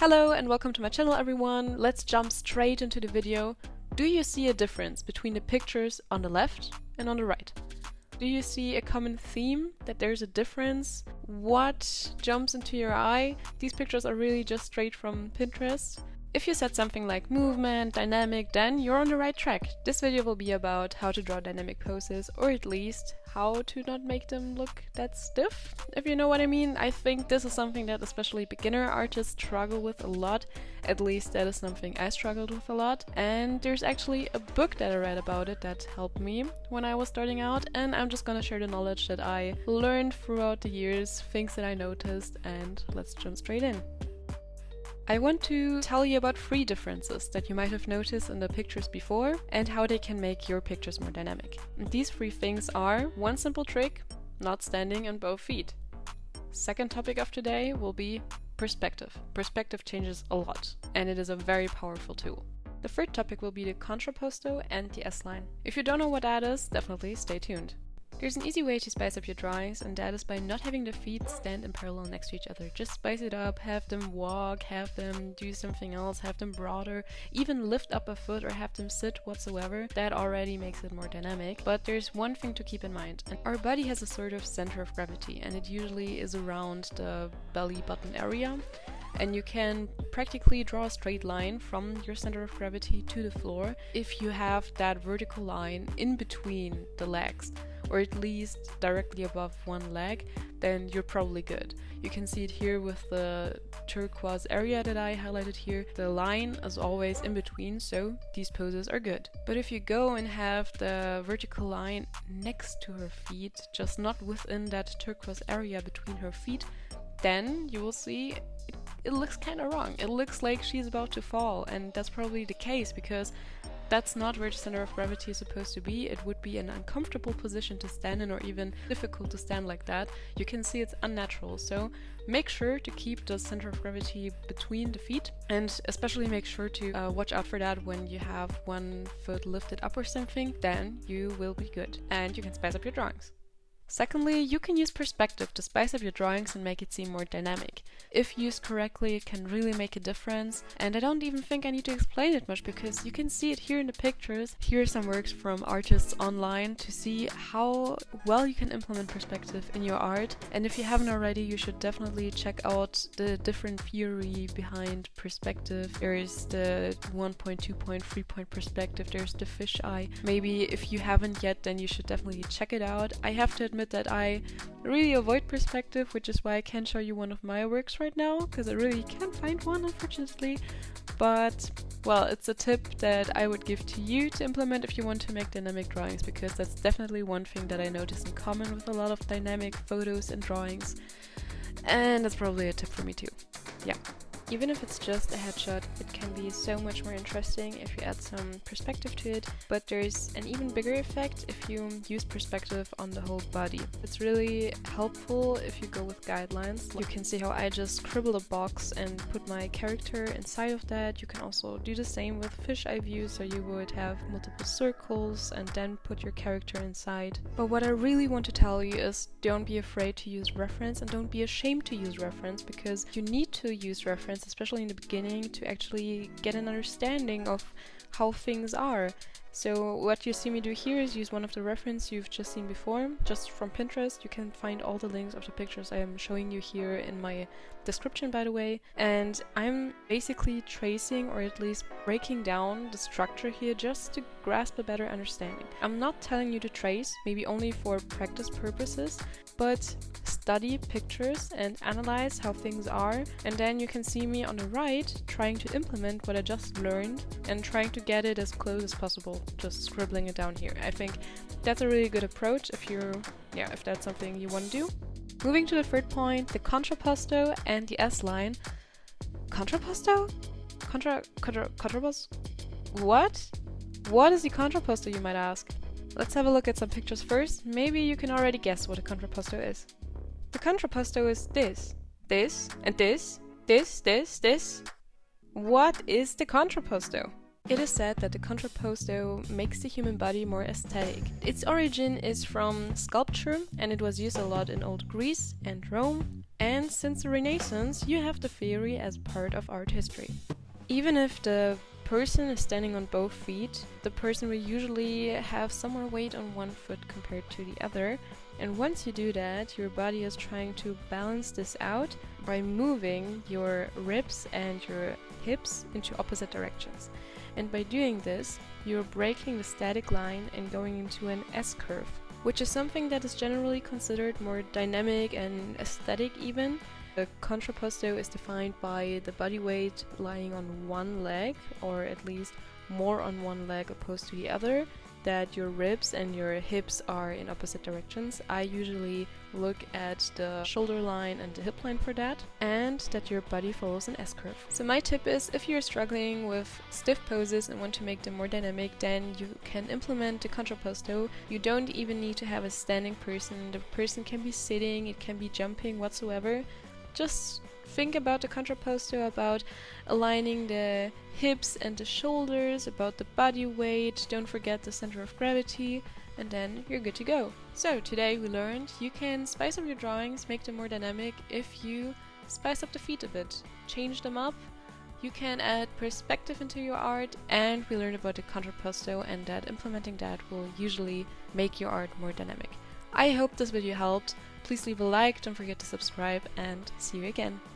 Hello and welcome to my channel everyone. Let's jump straight into the video. Do you see a difference between the pictures on the left and on the right? Do you see a common theme, that there's a difference? What jumps into your eye? These pictures are really just straight from Pinterest. If you said something like movement, dynamic, then you're on the right track. This video will be about how to draw dynamic poses, or at least how to not make them look that stiff, if you know what I mean. I think this is something that especially beginner artists struggle with a lot. At least that is something I struggled with a lot. And there's actually a book that I read about it that helped me when I was starting out, and I'm just gonna share the knowledge that I learned throughout the years, things that I noticed, and let's jump straight in. I want to tell you about 3 differences that you might have noticed in the pictures before and how they can make your pictures more dynamic. And these 3 things are: one simple trick, not standing on both feet. Second topic of today will be perspective. Perspective changes a lot, and it is a very powerful tool. The third topic will be the contrapposto and the S-line. If you don't know what that is, definitely stay tuned. There's an easy way to spice up your drawings, and that is by not having the feet stand in parallel next to each other. Just spice it up, have them walk, have them do something else, have them broader, even lift up a foot or have them sit whatsoever. That already makes it more dynamic. But there's one thing to keep in mind. Our body has a sort of center of gravity, and it usually is around the belly button area. And you can practically draw a straight line from your center of gravity to the floor if you have that vertical line in between the legs, or at least directly above one leg, then you're probably good. You can see it here with the turquoise area that I highlighted here. The line is always in between, so these poses are good. But if you go and have the vertical line next to her feet, just not within that turquoise area between her feet, then you will see it looks kind of wrong. It looks like she's about to fall, and that's probably the case because that's not where the center of gravity is supposed to be. It would be an uncomfortable position to stand in, or even difficult to stand like that. You can see it's unnatural, so make sure to keep the center of gravity between the feet, and especially make sure to watch out for that when you have one foot lifted up or something. Then you will be good, and you can spice up your drawings. Secondly, you can use perspective to spice up your drawings and make it seem more dynamic. If used correctly, it can really make a difference, and I don't even think I need to explain it much because you can see it here in the pictures. Here are some works from artists online to see how well you can implement perspective in your art, and if you haven't already, you should definitely check out the different theory behind perspective. There is the 1-point, 2-point, 3-point perspective, there's the fisheye. Maybe if you haven't yet, then you should definitely check it out. I have to admit that I really avoid perspective, which is why I can't show you one of my works right now, because I really can't find one, unfortunately. But, well, it's a tip that I would give to you to implement if you want to make dynamic drawings, because that's definitely one thing that I notice in common with a lot of dynamic photos and drawings. And that's probably a tip for me too. Yeah. Even if it's just a headshot, it can be so much more interesting if you add some perspective to it, but there's an even bigger effect if you use perspective on the whole body. It's really helpful if you go with guidelines. You can see how I just scribble a box and put my character inside of that. You can also do the same with fisheye view, so you would have multiple circles and then put your character inside. But what I really want to tell you is don't be afraid to use reference, and don't be ashamed to use reference, because you need to use reference, especially in the beginning, to actually get an understanding of how things are. So what you see me do here is use one of the references you've just seen before, just from Pinterest. You can find all the links of the pictures I am showing you here in my description, by the way. And I'm basically tracing, or at least breaking down the structure here just to grasp a better understanding. I'm not telling you to trace, maybe only for practice purposes, but study pictures and analyze how things are, and then you can see me on the right trying to implement what I just learned and trying to get it as close as possible, just scribbling it down here. I think that's a really good approach if that's something you want to do. Moving to the third point, the contrapposto and the S-line. Contrapposto? Contrapposto? What? What is the contrapposto, you might ask? Let's have a look at some pictures first. Maybe you can already guess what a contrapposto is. The contrapposto is this, and this. What is the contrapposto? It is said that the contrapposto makes the human body more aesthetic. Its origin is from sculpture, and it was used a lot in old Greece and Rome, And since the Renaissance, you have the theory as part of art history. Even if the person is standing on both feet, the person will usually have some more weight on one foot compared to the other. And once you do that, your body is trying to balance this out by moving your ribs and your hips into opposite directions. And by doing this, you're breaking the static line and going into an S-curve, which is something that is generally considered more dynamic and aesthetic even. The contrapposto is defined by the body weight lying on one leg, or at least more on one leg opposed to the other, that your ribs and your hips are in opposite directions. I usually look at the shoulder line and the hip line for that, and that your body follows an S-curve. So my tip is, if you're struggling with stiff poses and want to make them more dynamic, then you can implement the contrapposto. You don't even need to have a standing person. The person can be sitting, it can be jumping, whatsoever. Just think about the contrapposto, about aligning the hips and the shoulders, about the body weight, don't forget the center of gravity, and then you're good to go. So today we learned you can spice up your drawings, make them more dynamic if you spice up the feet a bit, change them up. You can add perspective into your art, and we learned about the contrapposto and that implementing that will usually make your art more dynamic. I hope this video helped. Please leave a like, don't forget to subscribe, and see you again.